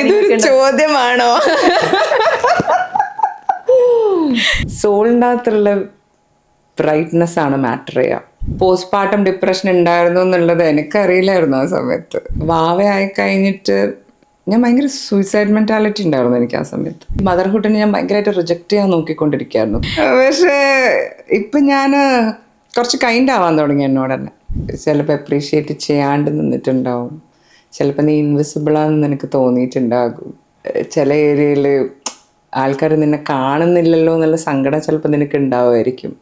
ഇതൊരു ചോദ്യമാണോ? സോളിൻ്റെ അകത്തുള്ള ബ്രൈറ്റ്നെസ് ആണ് മാറ്റർ ചെയ്യുക. പോസ്റ്റ്പാർട്ടം ഡിപ്രഷൻ ഉണ്ടായിരുന്നു എന്നുള്ളത് എനിക്കറിയില്ലായിരുന്നു ആ സമയത്ത്. വാവയായി കഴിഞ്ഞിട്ട് ഞാൻ ഭയങ്കര സൂയിസൈഡ് മെൻറ്റാലിറ്റി ഉണ്ടായിരുന്നു എനിക്ക് ആ സമയത്ത്. മദർഹുഡിനെ ഞാൻ ഭയങ്കരമായിട്ട് റിജക്റ്റ് ചെയ്യാൻ നോക്കിക്കൊണ്ടിരിക്കുകയായിരുന്നു. പക്ഷേ ഇപ്പം ഞാൻ കുറച്ച് കൈൻഡ് ആവാൻ തുടങ്ങി എന്നോട് തന്നെ. ചിലപ്പോൾ അപ്രീഷിയേറ്റ് ചെയ്യാണ്ട് നിന്നിട്ടുണ്ടാവും, ചിലപ്പോൾ നീ ഇൻവിസിബിളാണെന്ന് നിനക്ക് തോന്നിയിട്ടുണ്ടാകും, ചില ഏരിയയിൽ ആൾക്കാർ നിന്നെ കാണുന്നില്ലല്ലോ എന്നുള്ള സങ്കടം ചിലപ്പോൾ നിനക്ക് ഉണ്ടാവുമായിരിക്കും.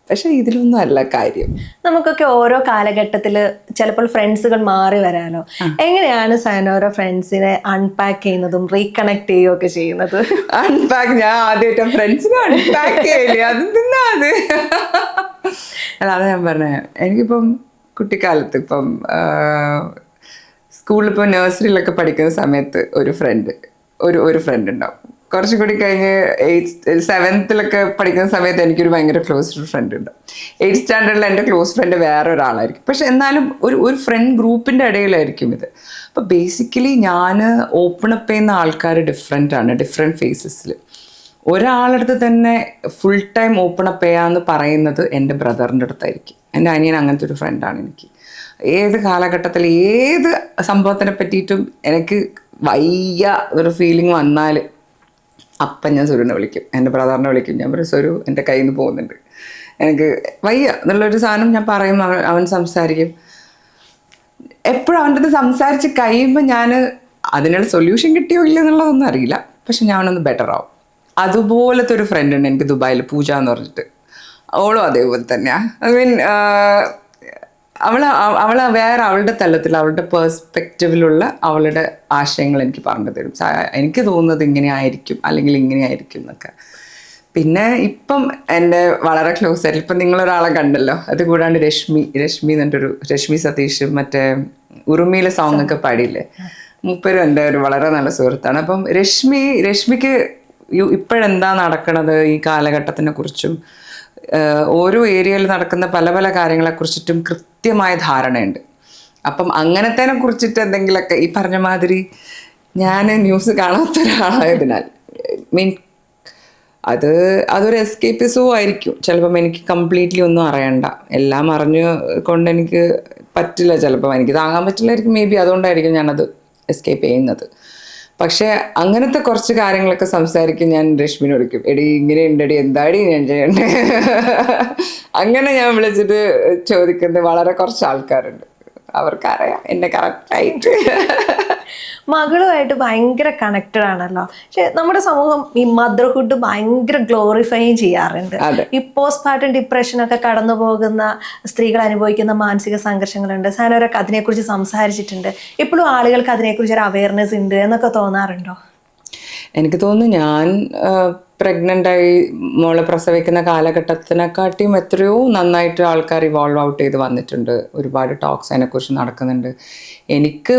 പക്ഷെ ഇതിലൊന്നും അല്ല കാര്യം. നമുക്കൊക്കെ ഓരോ കാലഘട്ടത്തിൽ ചിലപ്പോൾ ഫ്രണ്ട്സുകൾ മാറി വരാലോ. എങ്ങനെയാണ് സയനോര ഫ്രണ്ട്സിനെ അൺപാക്ക് ചെയ്യുന്നതും റീകണക്ട് ചെയ്യുകയൊക്കെ ചെയ്യുന്നത്? അൺപാക്ക് ഞാൻ ആദ്യമായിട്ട് ഫ്രണ്ട്സിനെ അൺപാക്ക് ചെയ്യില്ലേ, അത് തിന്നാ അത്. അല്ല, അതാ ഞാൻ പറഞ്ഞേ. എനിക്കിപ്പം കുട്ടിക്കാലത്ത് ഇപ്പം സ്കൂളിൽ ഇപ്പോൾ നഴ്സറിയിലൊക്കെ പഠിക്കുന്ന സമയത്ത് ഒരു ഫ്രണ്ട് ഉണ്ടാവും. കുറച്ചും കൂടി കഴിഞ്ഞ് 7th പഠിക്കുന്ന സമയത്ത് എനിക്കൊരു ഭയങ്കര ക്ലോസ് ഫ്രണ്ട് ഉണ്ട്. 8th സ്റ്റാൻഡേർഡിൽ എൻ്റെ ക്ലോസ് ഫ്രണ്ട് വേറെ ഒരാളായിരിക്കും. പക്ഷെ എന്നാലും ഒരു ഫ്രണ്ട് ഗ്രൂപ്പിൻ്റെ ഇടയിലായിരിക്കും ഇത്. അപ്പോൾ ബേസിക്കലി ഞാൻ ഓപ്പൺ അപ്പ് ചെയ്യുന്ന ആൾക്കാർ ഡിഫറെൻറ്റ് ഫേസസിൽ. ഒരാളടുത്ത് തന്നെ ഫുൾ ടൈം ഓപ്പൺ അപ്പ് ചെയ്യാമെന്ന് പറയുന്നത് എൻ്റെ ബ്രദറിൻ്റെ അടുത്തായിരിക്കും. എൻ്റെ അനിയൻ അങ്ങനത്തെ ഒരു ഫ്രണ്ടാണ് എനിക്ക്. ഏത് കാലഘട്ടത്തിൽ ഏത് സംഭവത്തിനെ പറ്റിയിട്ടും എനിക്ക് വയ്യ ഒരു ഫീലിംഗ് വന്നാൽ അപ്പം ഞാൻ സുരുവിനെ വിളിക്കും, എൻ്റെ ബ്രദറിനെ വിളിക്കും. ഞാൻ പറയും, സുരു എൻ്റെ കയ്യിൽ നിന്ന് പോകുന്നുണ്ട്, എനിക്ക് വയ്യ എന്നുള്ളൊരു സാധനം ഞാൻ പറയും. അവൻ സംസാരിക്കും. എപ്പോഴും അവൻ്റെ അടുത്ത് സംസാരിച്ച് കഴിയുമ്പോൾ ഞാൻ അതിനുള്ള സൊല്യൂഷൻ കിട്ടിയോ ഇല്ല എന്നുള്ളതൊന്നും അറിയില്ല, പക്ഷെ ഞാനൊന്ന് ബെറ്റർ ആവും. അതുപോലത്തെ ഒരു ഫ്രണ്ട് ഉണ്ട് എനിക്ക് ദുബായിൽ, പൂജ എന്ന് പറഞ്ഞിട്ട്. അവളും അതേപോലെ തന്നെയാണ്. ഐ മീൻ അവൾ വേറെ അവളുടെ തലത്തിൽ അവളുടെ പേഴ്സ്പെക്റ്റീവിലുള്ള അവളുടെ ആശയങ്ങൾ എനിക്ക് പറഞ്ഞു തരും. എനിക്ക് തോന്നുന്നത് ഇങ്ങനെ ആയിരിക്കും അല്ലെങ്കിൽ ഇങ്ങനെ ആയിരിക്കും എന്നൊക്കെ. പിന്നെ ഇപ്പം എൻ്റെ വളരെ ക്ലോസ് ആയിട്ട് ഇപ്പം നിങ്ങളൊരാളെ കണ്ടല്ലോ, അത് കൂടാണ്ട് രശ്മി എന്നിട്ടൊരു രശ്മി സതീഷ് മറ്റേ ഉറുമിയിലെ സോങ് ഒക്കെ പാടിയില്ലേ, മൂപ്പരും എൻ്റെ ഒരു വളരെ നല്ല സുഹൃത്താണ്. അപ്പം രശ്മിക്ക് ഇപ്പോഴെന്താ നടക്കണത് ഈ കാലഘട്ടത്തിനെ കുറിച്ചും ഓരോ ഏരിയയിൽ നടക്കുന്ന പല പല കാര്യങ്ങളെക്കുറിച്ചിട്ടും കൃത്യമായ ധാരണയുണ്ട്. അപ്പം അങ്ങനത്തേനെ കുറിച്ചിട്ട് എന്തെങ്കിലുമൊക്കെ ഈ പറഞ്ഞ മാതിരി ഞാൻ ന്യൂസ് കാണാത്ത ഒരാളായതിനാൽ അതൊരു എസ്കേപ്പിസവും ആയിരിക്കും. ചിലപ്പം എനിക്ക് കംപ്ലീറ്റ്ലി ഒന്നും അറിയണ്ട, എല്ലാം അറിഞ്ഞു കൊണ്ട് എനിക്ക് പറ്റില്ല, ചിലപ്പം എനിക്ക് താങ്ങാൻ പറ്റില്ലായിരിക്കും. മേ ബി അതുകൊണ്ടായിരിക്കും ഞാനത് എസ്കേപ്പ് ചെയ്യുന്നത്. പക്ഷേ അങ്ങനത്തെ കുറച്ച് കാര്യങ്ങളൊക്കെ സംസാരിക്കും. ഞാൻ രശ്മിനെ വിളിക്കും, എടി ഇങ്ങനെ ഉണ്ടടി, എന്താടി ഞാൻ ചെയ്യണ്ടേ, അങ്ങനെ ഞാൻ വിളിച്ചിട്ട് ചോദിക്കുന്നത് വളരെ കുറച്ച് ആൾക്കാരുണ്ട്. അവർക്കറിയാം എന്നെ കറക്റ്റായിട്ട്. മകളുമായിട്ട് ഭയങ്കര കണക്റ്റഡ് ആണല്ലോ. പക്ഷെ നമ്മുടെ സമൂഹം ഈ മദർഹുഡ് ഭയങ്കര ഗ്ലോറിഫൈയും ചെയ്യാറുണ്ട്. ഈ പോസ്റ്റ്പാർട്ടം ഡിപ്രഷനൊക്കെ കടന്നു പോകുന്ന സ്ത്രീകൾ അനുഭവിക്കുന്ന മാനസിക സംഘർഷങ്ങളുണ്ട്. സയനോരൊക്കെ അതിനെക്കുറിച്ച് സംസാരിച്ചിട്ടുണ്ട്. ഇപ്പോഴും ആളുകൾക്ക് അതിനെക്കുറിച്ച് ഒരു അവയർനെസ് ഉണ്ട് എന്നൊക്കെ തോന്നാറുണ്ടോ? എനിക്ക് തോന്നുന്നു ഞാൻ പ്രഗ്നൻ്റായി മോളെ പ്രസവിക്കുന്ന കാലഘട്ടത്തിനെക്കാട്ടിയും എത്രയോ നന്നായിട്ട് ആൾക്കാർ ഇവോൾവ് ഔട്ട് ചെയ്ത് വന്നിട്ടുണ്ട്. ഒരുപാട് ടോക്സ് അതിനെക്കുറിച്ച് നടക്കുന്നുണ്ട്. എനിക്ക്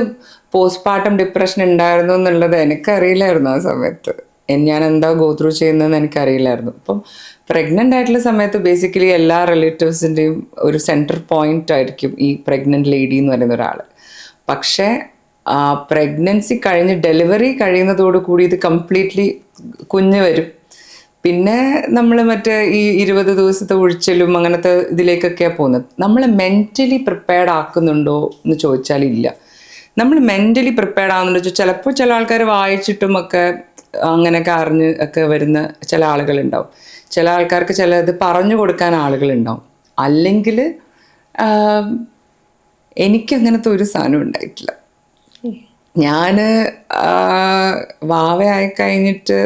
പോസ്റ്റ്പാർട്ടം ഡിപ്രഷൻ ഉണ്ടായിരുന്നു എന്നുള്ളത് എനിക്കറിയില്ലായിരുന്നു ആ സമയത്ത്. ഞാൻ എന്താ ഗോ ത്രൂ ചെയ്യുന്നതെന്ന് എനിക്കറിയില്ലായിരുന്നു. അപ്പം പ്രഗ്നൻ്റ് ആയിട്ടുള്ള സമയത്ത് ബേസിക്കലി എല്ലാ റിലേറ്റീവ്സിൻ്റെയും ഒരു സെൻറ്റർ പോയിൻ്റ് ആയിരിക്കും ഈ പ്രഗ്നൻ്റ് ലേഡി എന്ന് പറയുന്ന ഒരാൾ. പക്ഷേ പ്രഗ്നൻസി കഴിഞ്ഞ് ഡെലിവറി കഴിയുന്നതോടു കൂടി ഇത് കംപ്ലീറ്റ്ലി കുഞ്ഞ് വരും. പിന്നെ നമ്മൾ മറ്റേ ഈ 20 ദിവസത്തെ ഉഴിച്ചിലും അങ്ങനത്തെ ഇതിലേക്കൊക്കെയാണ് പോകുന്നത്. നമ്മളെ മെൻ്റലി പ്രിപ്പയർഡ് ആക്കുന്നുണ്ടോ എന്ന് ചോദിച്ചാൽ ഇല്ല. നമ്മൾ മെൻ്റലി പ്രിപ്പയർഡ് ആകുന്നുണ്ടോ ചോദിച്ചാൽ ചിലപ്പോൾ ചില ആൾക്കാർ വായിച്ചിട്ടുമൊക്കെ അങ്ങനെയൊക്കെ അറിഞ്ഞ് ഒക്കെ വരുന്ന ചില ആളുകളുണ്ടാവും. ചില ആൾക്കാർക്ക് ചിലത് പറഞ്ഞു കൊടുക്കാൻ ആളുകളുണ്ടാവും. അല്ലെങ്കിൽ എനിക്കങ്ങനത്തെ ഒരു സാധനം ഉണ്ടായിട്ടില്ല. ഞാൻ വാവയായി കഴിഞ്ഞിട്ട്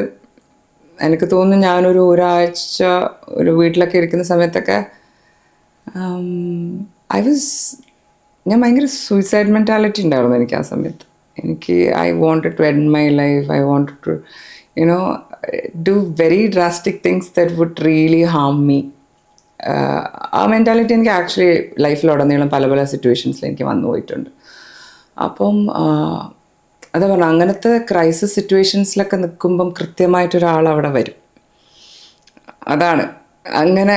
എനിക്ക് തോന്നുന്നു ഞാനൊരു ഒരാഴ്ച ഒരു വീട്ടിലൊക്കെ ഇരിക്കുന്ന സമയത്തൊക്കെ ഞാൻ ഭയങ്കര സൂയിസൈഡ് മെൻറ്റാലിറ്റി ഉണ്ടായിരുന്നു എനിക്ക് ആ സമയത്ത്. എനിക്ക് I wanted to end my life, I wanted to do very drastic things that would really harm me. ആ മെൻറ്റാലിറ്റി എനിക്ക് ആക്ച്വലി ലൈഫിലുടനീളം പല പല സിറ്റുവേഷൻസിൽ എനിക്ക് വന്നു പോയിട്ടുണ്ട്. അപ്പം അതാ പറഞ്ഞ അങ്ങനത്തെ ക്രൈസിസ് സിറ്റുവേഷൻസിലൊക്കെ നിൽക്കുമ്പം കൃത്യമായിട്ടൊരാൾ അവിടെ വരും. അതാണ് അങ്ങനെ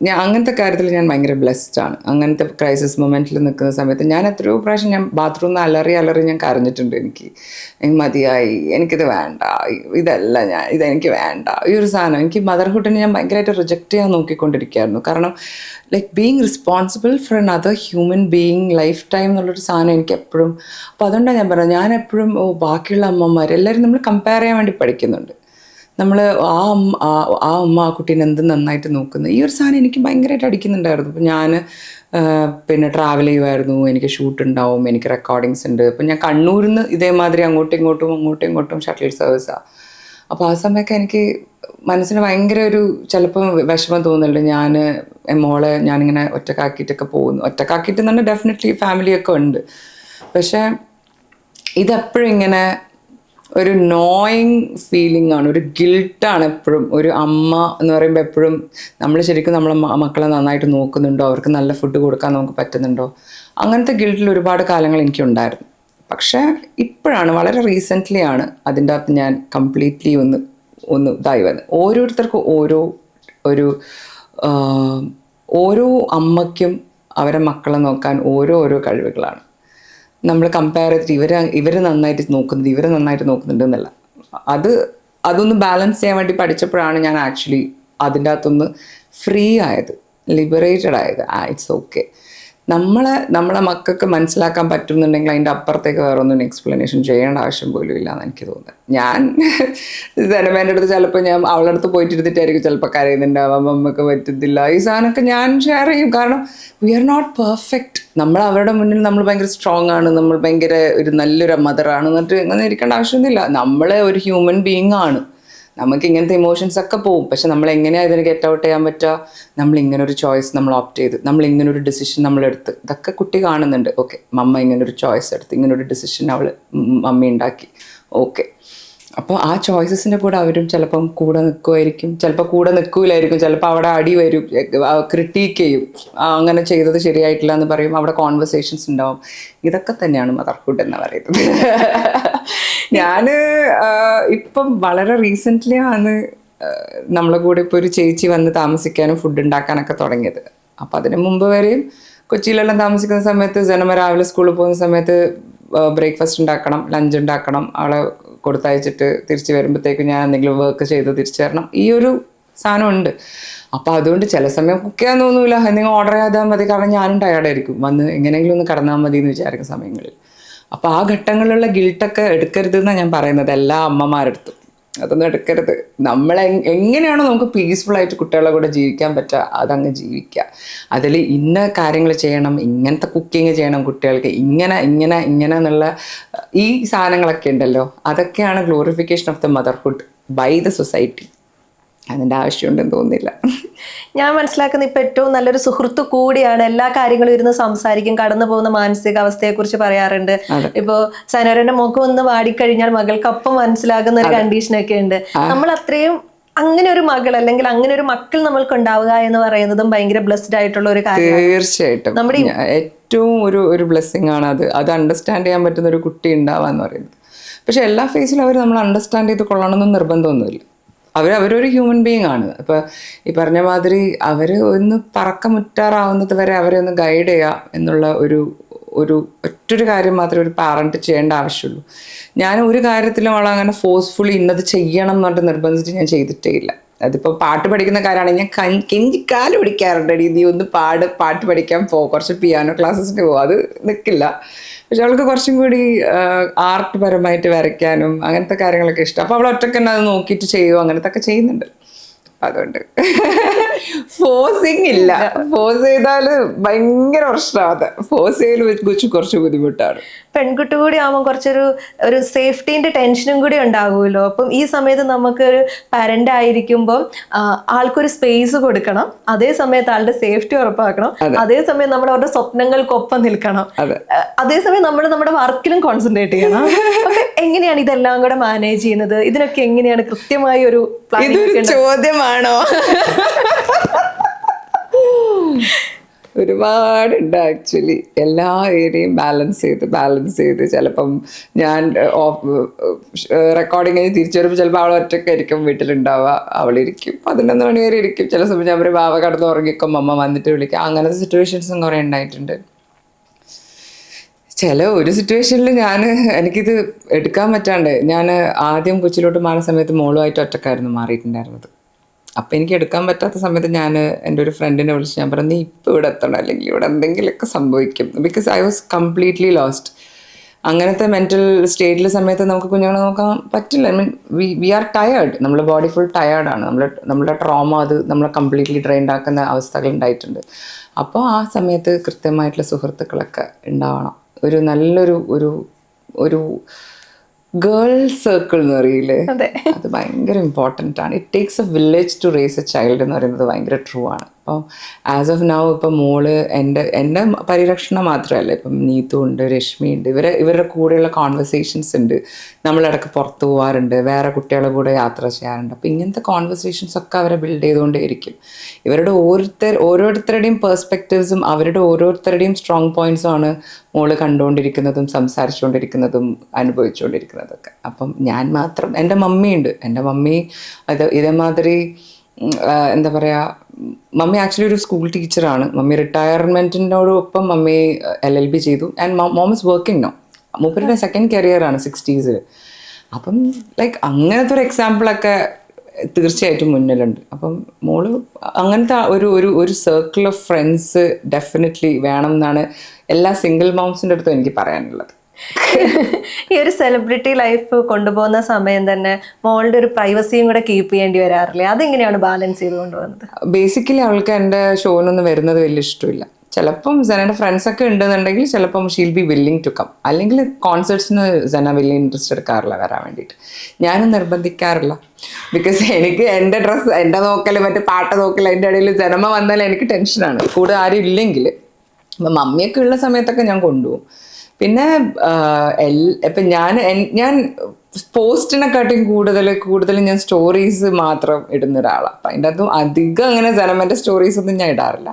ഞാൻ അങ്ങനത്തെ കാര്യത്തിൽ ഞാൻ ഭയങ്കര ബ്ലെസ്ഡ് ആണ്. അങ്ങനത്തെ ക്രൈസിസ് മൊമെൻറ്റിൽ നിൽക്കുന്ന സമയത്ത് ഞാൻ എത്രയോ പ്രാവശ്യം ഞാൻ ബാത്റൂമിൽ നിന്ന് അലറി ഞാൻ കരഞ്ഞിട്ടുണ്ട്. എനിക്ക് മതിയായി, എനിക്കിത് വേണ്ട, ഇതെനിക്ക് വേണ്ട, ഈ ഒരു സാധനം. എനിക്ക് മദർഹുഡിനെ ഞാൻ ഭയങ്കരമായിട്ട് റിജക്റ്റ് ചെയ്യാൻ നോക്കിക്കൊണ്ടിരിക്കുകയായിരുന്നു. കാരണം like being responsible for another human being life time എന്നുള്ളൊരു സാധനം എനിക്ക് എപ്പോഴും. അപ്പോൾ അതുകൊണ്ടാണ് ഞാൻ പറഞ്ഞത്, ഞാൻ എപ്പോഴും ബാക്കിയുള്ള അമ്മമാർ എല്ലാവരും നമ്മൾ കമ്പയർ ചെയ്യാൻ വേണ്ടി പഠിക്കുന്നുണ്ട്. നമ്മൾ ആ അമ്മ ആ കുട്ടീനെ എന്ത് നന്നായിട്ട് നോക്കുന്നു, ഈ ഒരു സാധനം എനിക്ക് ഭയങ്കരമായിട്ട് അടിക്കുന്നുണ്ടായിരുന്നു. അപ്പോൾ ഞാൻ പിന്നെ ട്രാവൽ ചെയ്യുമായിരുന്നു, എനിക്ക് ഷൂട്ട് ഉണ്ടാവും, എനിക്ക് റെക്കോർഡിങ്സ് ഉണ്ട്. അപ്പം ഞാൻ കണ്ണൂരിൽ നിന്ന് ഇതേമാതിരി അങ്ങോട്ടും ഇങ്ങോട്ടും ഷട്ടിൽ സർവീസാണ്. അപ്പോൾ ആ സമയമൊക്കെ എനിക്ക് മനസ്സിന് ഭയങ്കര ഒരു ചിലപ്പോൾ വിഷമം തോന്നുന്നുണ്ട്. ഞാനിങ്ങനെ ഒറ്റക്കാക്കിയിട്ടൊക്കെ പോകുന്നു. ഒറ്റക്കാക്കിയിട്ട് തന്നെ ഡെഫിനറ്റ്ലി ഫാമിലിയൊക്കെ ഉണ്ട്. പക്ഷേ ഇതെപ്പോഴും ഇങ്ങനെ ഒരു നോയിങ് ഫീലിംഗ് ആണ്, ഒരു ഗിൽട്ടാണ് എപ്പോഴും. ഒരു അമ്മ എന്ന് പറയുമ്പോൾ എപ്പോഴും നമ്മൾ ശരിക്കും നമ്മളെ മക്കളെ നന്നായിട്ട് നോക്കുന്നുണ്ടോ, അവർക്ക് നല്ല ഫുഡ് കൊടുക്കാൻ നമുക്ക് പറ്റുന്നുണ്ടോ, അങ്ങനത്തെ ഗിൽട്ടിൽ ഒരുപാട് കാലങ്ങൾ എനിക്കുണ്ടായിരുന്നു. പക്ഷേ ഇപ്പോഴാണ്, വളരെ റീസെൻ്റ്ലി ആണ് അതിൻ്റെ അകത്ത് ഞാൻ കംപ്ലീറ്റ്ലി ഒന്ന് ഇതായി വന്നത്. ഓരോരുത്തർക്കും ഓരോ അമ്മയ്ക്കും അവരെ മക്കളെ നോക്കാൻ ഓരോ കഴിവുകളാണ്. നമ്മൾ കമ്പയർ ചെയ്തിട്ട് ഇവർ നന്നായിട്ട് നോക്കുന്നുണ്ട് എന്നല്ല. അതൊന്ന് ബാലൻസ് ചെയ്യാൻ വേണ്ടി പഠിച്ചപ്പോഴാണ് ഞാൻ ആക്ച്വലി അതിൻ്റെ അകത്തൊന്ന് ഫ്രീ ആയത്, ലിബറേറ്റഡ് ആയത്. ഇറ്റ്സ് ഓക്കെ, നമ്മളെ മക്കൾക്ക് മനസ്സിലാക്കാൻ പറ്റുന്നുണ്ടെങ്കിൽ അതിൻ്റെ അപ്പുറത്തേക്ക് വേറെ ഒന്നും എക്സ്പ്ലനേഷൻ ചെയ്യേണ്ട ആവശ്യം പോലും ഇല്ല എന്ന് എനിക്ക് തോന്നുന്നത്. ഞാൻ സിനിമേൻ്റെ അടുത്ത് ചിലപ്പോൾ ഞാൻ അവളുടെ അടുത്ത് പോയിട്ട് ഇരുന്നിട്ടായിരിക്കും ചിലപ്പോൾ കരയുന്നുണ്ടാവാം, അമ്മക്ക് പറ്റുന്നില്ല, ഈ സാധനമൊക്കെ ഞാൻ ഷെയർ ചെയ്യും. കാരണം വി ആർ നോട്ട് പെർഫെക്റ്റ്. നമ്മൾ അവരുടെ മുന്നിൽ നമ്മൾ ഭയങ്കര സ്ട്രോങ് ആണ്, നമ്മൾ ഭയങ്കര ഒരു നല്ലൊരു മദറാണ് എന്നിട്ട് ഇങ്ങനെ ഇരിക്കേണ്ട ആവശ്യമൊന്നുമില്ല. നമ്മൾ ഒരു ഹ്യൂമൻ ബീയിങ് ആണ്, നമുക്ക് ഇങ്ങനത്തെ ഇമോഷൻസ് ഒക്കെ പോവും. പക്ഷെ നമ്മൾ എങ്ങനെയാണ് ഇതിന് ഗെറ്റ് ഔട്ട് ചെയ്യാൻ പറ്റുക? നമ്മൾ ഇങ്ങനൊരു ചോയ്സ് നമ്മൾ ഓപ്റ്റ് ചെയ്ത്, നമ്മൾ ഇങ്ങനൊരു ഡിസിഷൻ നമ്മളെടുത്ത്, ഇതൊക്കെ കുട്ടി കാണുന്നുണ്ട്. ഓക്കെ, മമ്മ ഇങ്ങനൊരു ചോയ്സ് എടുത്ത്, ഇങ്ങനൊരു ഡിസിഷൻ മമ്മി ഉണ്ടാക്കി. ഓക്കെ, അപ്പോൾ ആ ചോയ്സസിൻ്റെ കൂടെ അവരും ചിലപ്പം കൂടെ നിൽക്കുമായിരിക്കും, ചിലപ്പോൾ കൂടെ നിൽക്കില്ലായിരിക്കും, ചിലപ്പോൾ അവിടെ അടി വരും, ക്രിട്ടീക്ക് ചെയ്യും, അങ്ങനെ ചെയ്തത് ശരിയായിട്ടില്ല എന്ന് പറയും, അവിടെ കോൺവെർസേഷൻസ് ഉണ്ടാവും. ഇതൊക്കെ തന്നെയാണ് മദർഹുഡ് എന്ന് പറയുന്നത്. ഞാൻ ഇപ്പം വളരെ റീസെൻ്റ്ലി ആണ് നമ്മളെ കൂടെ ഇപ്പോൾ ഒരു ചേച്ചി വന്ന് താമസിക്കാനും ഫുഡ് ഉണ്ടാക്കാനൊക്കെ തുടങ്ങിയത്. അപ്പം അതിന് മുമ്പ് വരെയും കൊച്ചിയിലെല്ലാം താമസിക്കുന്ന സമയത്ത് ജനമ രാവിലെ സ്കൂളിൽ പോകുന്ന സമയത്ത് ബ്രേക്ക്ഫാസ്റ്റ് ഉണ്ടാക്കണം, ലഞ്ച് ഉണ്ടാക്കണം, അവളെ കൊടുത്തയച്ചിട്ട് തിരിച്ച് വരുമ്പോഴത്തേക്കും ഞാൻ എന്തെങ്കിലും വർക്ക് ചെയ്ത് തിരിച്ചു തരണം, ഈ ഒരു സാധനം ഉണ്ട്. അപ്പോൾ അതുകൊണ്ട് ചില സമയം കുക്ക് ചെയ്യാൻ തോന്നൂല, എന്തെങ്കിലും ഓർഡർ ചെയ്താൽ മതി, കാരണം ഞാനും ടയർഡായിരിക്കും, വന്ന് എങ്ങനെയെങ്കിലും ഒന്ന് കടന്നാൽ മതി എന്ന് വിചാരിക്കുന്ന സമയങ്ങളിൽ. അപ്പോൾ ആ ഘട്ടങ്ങളിലുള്ള ഗിൽട്ടൊക്കെ എടുക്കരുതെന്നാണ് ഞാൻ പറയുന്നത് എല്ലാ അമ്മമാരടുത്തും. അതൊന്നും എടുക്കരുത്. എങ്ങനെയാണോ നമുക്ക് പീസ്ഫുള്ളായിട്ട് കുട്ടികളുടെ കൂടെ ജീവിക്കാൻ പറ്റുക അതങ്ങ് ജീവിക്കുക. അതിൽ ഇന്ന കാര്യങ്ങൾ ചെയ്യണം, ഇങ്ങനത്തെ കുക്കിങ് ചെയ്യണം കുട്ടികൾക്ക്, ഇങ്ങനെ എന്നുള്ള ഈ സാധനങ്ങളൊക്കെ ഉണ്ടല്ലോ, അതൊക്കെയാണ് glorification of the motherhood by the society. അതിൻ്റെ ആവശ്യമുണ്ടെന്ന് തോന്നുന്നില്ല. ഞാൻ മനസ്സിലാക്കുന്ന ഇപ്പം ഏറ്റവും നല്ലൊരു സുഹൃത്ത് കൂടിയാണ്. എല്ലാ കാര്യങ്ങളും ഇരുന്ന് സംസാരിക്കും, കടന്നു പോകുന്ന മാനസികാവസ്ഥയെ കുറിച്ച് പറയാറുണ്ട്. ഇപ്പോ സനോരന്റെ മുഖം ഒന്ന് വാടിക്കഴിഞ്ഞാൽ മകൾക്കൊപ്പം മനസ്സിലാകുന്ന ഒരു കണ്ടീഷനൊക്കെ ഉണ്ട്. നമ്മൾ അത്രയും അങ്ങനെ ഒരു മകൾ അല്ലെങ്കിൽ അങ്ങനെ ഒരു മക്കൾ നമ്മൾക്ക് ഉണ്ടാവുക എന്ന് പറയുന്നതും ഭയങ്കര ബ്ലെസ്ഡ് ആയിട്ടുള്ള ഒരു കാര്യം. തീർച്ചയായിട്ടും നമ്മുടെ ഏറ്റവും ഒരു ബ്ലെസ്സിങ് ആണ് അത് അണ്ടർസ്റ്റാൻഡ് ചെയ്യാൻ പറ്റുന്ന ഒരു കുട്ടി ഉണ്ടാവാന്ന് പറയുന്നത്. പക്ഷെ എല്ലാ ഫേസിലും അവർ നമ്മൾ അണ്ടർസ്റ്റാൻഡ് ചെയ്ത് കൊള്ളണമെന്നും നിർബന്ധമൊന്നുമില്ല. അവരൊരു ഹ്യൂമൻ ബീയിങ് ആണ്. ഇപ്പോൾ ഈ പറഞ്ഞ മാതിരി അവർ ഒന്ന് പറക്കമുറ്റാറാവുന്നത് വരെ അവരെ ഒന്ന് ഗൈഡ് ചെയ്യുക എന്നുള്ള ഒറ്റൊരു കാര്യം മാത്രമേ ഒരു പാരൻറ്റ് ചെയ്യേണ്ട ആവശ്യമുള്ളൂ. ഞാൻ ഒരു കാര്യത്തിലും അവളെ അങ്ങനെ ഫോഴ്സ്ഫുള്ളി ഇന്നത് ചെയ്യണം എന്ന് പറഞ്ഞിട്ട് നിർബന്ധിച്ച് ഞാൻ ചെയ്തിട്ടേ ഇല്ല. അതിപ്പോൾ പാട്ട് പഠിക്കുന്ന കാര്യമാണെങ്കിൽ ഞാൻ കെഞ്ചിക്കാല് പിടിക്കാറുണ്ട്, നീ ഒന്ന് പാട്ട് പഠിക്കാൻ കുറച്ച് പിയാനോ ക്ലാസ്സസിന് പോകും, അത് നിൽക്കില്ല. പക്ഷെ അവൾക്ക് കുറച്ചും കൂടി ആർട്ട് പരമായിട്ട് വരയ്ക്കാനും അങ്ങനത്തെ കാര്യങ്ങളൊക്കെ ഇഷ്ടം. അപ്പോൾ അവൾ ഒറ്റയ്ക്ക് തന്നെ അത് നോക്കിയിട്ട് ചെയ്യുമോ, അങ്ങനത്തെ ഒക്കെ ചെയ്യുന്നുണ്ട്. അതുകൊണ്ട് ഫോഴ്സിങ് ഇല്ല. ഫോഴ്സ് ചെയ്താൽ ഭയങ്കര പ്രശ്നമാണ്. ഫോഴ്സ് ചെയ്യൽ കുറച്ച് ബുദ്ധിമുട്ടാണ്. പെൺകുട്ടി കൂടി ആകുമ്പോൾ കുറച്ചൊരു സേഫ്റ്റീൻ്റെ ടെൻഷനും കൂടി ഉണ്ടാകുമല്ലോ. അപ്പം ഈ സമയത്ത് നമുക്കൊരു പാരന്റ് ആയിരിക്കുമ്പോൾ ആൾക്കൊരു സ്പേസ് കൊടുക്കണം, അതേ സമയത്ത് ആളുടെ സേഫ്റ്റി ഉറപ്പാക്കണം, അതേസമയം നമ്മൾ അവരുടെ സ്വപ്നങ്ങൾക്കൊപ്പം നിൽക്കണം, അതേസമയം നമ്മൾ നമ്മുടെ വർക്കിലും കോൺസെൻട്രേറ്റ് ചെയ്യണം. അപ്പൊ എങ്ങനെയാണ് ഇതെല്ലാം കൂടെ മാനേജ് ചെയ്യുന്നത്? ഇതിനൊക്കെ എങ്ങനെയാണ് കൃത്യമായി ഒരു ചോദ്യമാണോ? ഒരുപാടുണ്ട് ആക്ച്വലി. എല്ലാ ഏരിയയും ബാലൻസ് ചെയ്ത് ചിലപ്പം ഞാൻ റെക്കോർഡിങ് കഴിഞ്ഞ് തിരിച്ചു വരുമ്പോൾ ചിലപ്പോൾ അവൾ ഒറ്റയ്ക്കായിരിക്കും വീട്ടിലുണ്ടാവുക. അവളിരിക്കും 11 മണി വരെ ഇരിക്കും. ചില സമയം ഞാൻ ഒരു ബാവ കടന്ന് ഉറങ്ങിക്കും, അമ്മ വന്നിട്ട് വിളിക്കും. അങ്ങനത്തെ സിറ്റുവേഷൻസും കുറേ ഉണ്ടായിട്ടുണ്ട്. ഒരു സിറ്റുവേഷനിൽ എനിക്കിത് എടുക്കാൻ പറ്റാണ്ട്, ഞാൻ ആദ്യം കൊച്ചിയിലോട്ട് മാറുന്ന സമയത്ത് മോളുമായിട്ട് ഒറ്റക്കായിരുന്നു മാറിയിട്ടുണ്ടായിരുന്നത്. അപ്പം എനിക്ക് എടുക്കാൻ പറ്റാത്ത സമയത്ത് ഞാൻ എൻ്റെ ഒരു ഫ്രണ്ടിനെ വിളിച്ച് ഞാൻ പറഞ്ഞു, നീ ഇപ്പോൾ ഇവിടെ എത്തണം, അല്ലെങ്കിൽ ഇവിടെ എന്തെങ്കിലുമൊക്കെ സംഭവിക്കും. Because I was completely lost. അങ്ങനത്തെ മെൻ്റൽ സ്റ്റേറ്റിലെ സമയത്ത് നമുക്ക് കുഞ്ഞുങ്ങളെ നോക്കാൻ പറ്റില്ല. I mean we are tired. നമ്മുടെ ബോഡി ഫുൾ ടയേർഡാണ്. നമ്മുടെ ട്രോമ അത് നമ്മളെ കംപ്ലീറ്റ്ലി ഡ്രെയിൻഡ് ആക്കുന്ന അവസ്ഥകൾ ഉണ്ടായിട്ടുണ്ട്. അപ്പോൾ ആ സമയത്ത് കൃത്യമായിട്ടുള്ള സുഹൃത്തുക്കളൊക്കെ ഉണ്ടാവണം. ഒരു നല്ലൊരു ഒരു ഗേൾ സർക്കിൾ എന്ന് പറയില്ലേ, അത് ഭയങ്കര ഇമ്പോർട്ടൻ്റ് ആണ്. It takes a village to raise a child എന്ന് പറയുന്നത് ഭയങ്കര ട്രൂ ആണ്. അപ്പം ആസ് ഓഫ് നൗ ഇപ്പം മോള് എൻ്റെ പരിരക്ഷണം മാത്രമല്ല, ഇപ്പം നീതു ഉണ്ട്, രശ്മി ഉണ്ട്, ഇവരുടെ കൂടെയുള്ള കോൺവെർസേഷൻസ് ഉണ്ട്. നമ്മളിടയ്ക്ക് പുറത്ത് പോകാറുണ്ട്, വേറെ കുട്ടികളുടെ കൂടെ യാത്ര ചെയ്യാറുണ്ട്. അപ്പം ഇങ്ങനത്തെ കോൺവെർസേഷൻസ് ഒക്കെ അവരെ ബിൽഡ് ചെയ്തുകൊണ്ടേയിരിക്കും. ഇവരുടെ ഓരോരുത്തരുടെയും പേഴ്സ്പെക്റ്റീവ്സും അവരുടെ ഓരോരുത്തരുടെയും സ്ട്രോങ് പോയിൻറ്സും ആണ് മോള് കണ്ടുകൊണ്ടിരിക്കുന്നതും സംസാരിച്ചുകൊണ്ടിരിക്കുന്നതും അനുഭവിച്ചുകൊണ്ടിരിക്കുന്നതൊക്കെ. അപ്പം ഞാൻ മാത്രം, എൻ്റെ മമ്മിയുണ്ട്. എൻ്റെ മമ്മി ഇതേമാതിരി എന്താ പറയുക, മമ്മി ആക്ച്വലി ഒരു സ്കൂൾ ടീച്ചറാണ്. മമ്മി റിട്ടയർമെൻറ്റിനോടൊപ്പം മമ്മി LLB ചെയ്തു. And mom is working now. മൂപ്പരുടെ സെക്കൻഡ് കരിയറാണ് 60s. അപ്പം ലൈക്ക് അങ്ങനത്തെ ഒരു എക്സാമ്പിളൊക്കെ തീർച്ചയായിട്ടും മുന്നിലുണ്ട്. അപ്പം മോള് അങ്ങനത്തെ ഒരു സർക്കിൾ ഓഫ് ഫ്രണ്ട്സ് ഡെഫിനറ്റ്ലി വേണം എന്നാണ് എല്ലാ സിംഗിൾ മോംസിൻ്റെ അടുത്തും എനിക്ക് പറയാനുള്ളത്. ഈ ഒരു സെലിബ്രിറ്റി ലൈഫ് കൊണ്ടുപോകുന്ന സമയം തന്നെ മോളുടെ ഒരു പ്രൈവസിയും കൂടെ കീപ്പ് ചെയ്യേണ്ടി വരാറില്ലേ? അതെങ്ങനെയാണ് ബാലൻസ് ചെയ്ത് കൊണ്ടുപോകുന്നത്? ബേസിക്കലി അവൾക്ക് എൻ്റെ ഷോയിനൊന്നും വരുന്നത് വലിയ ഇഷ്ടമില്ല. ചിലപ്പം സെനയുടെ ഫ്രണ്ട്സൊക്കെ ഉണ്ടെന്നുണ്ടെങ്കിൽ ചിലപ്പം she'll be willing to come. അല്ലെങ്കിൽ കോൺസേർട്സിന് സെന വലിയ ഇൻട്രസ്റ്റ് എടുക്കാറില്ല വരാൻ വേണ്ടിയിട്ട്. ഞാനും നിർബന്ധിക്കാറില്ല. ബിക്കോസ് എനിക്ക് എൻ്റെ ഡ്രസ്സ്, എൻ്റെ നോക്കൽ, മറ്റേ പാട്ട് നോക്കൽ, അതിൻ്റെ ഇടയിൽ ജനമ വന്നാൽ എനിക്ക് ടെൻഷനാണ്. കൂടെ ആരും ഇല്ലെങ്കിൽ. അപ്പം മമ്മിയൊക്കെ ഉള്ള സമയത്തൊക്കെ ഞാൻ കൊണ്ടുപോകും. പിന്നെ ഇപ്പം ഞാൻ പോസ്റ്റിനെക്കാട്ടിയും കൂടുതൽ ഞാൻ സ്റ്റോറീസ് മാത്രം ഇടുന്ന ഒരാളാണ്. അപ്പം അതിൻ്റെ അകത്തും അധികം അങ്ങനെ ജനമൻ്റെ സ്റ്റോറീസൊന്നും ഞാൻ ഇടാറില്ല.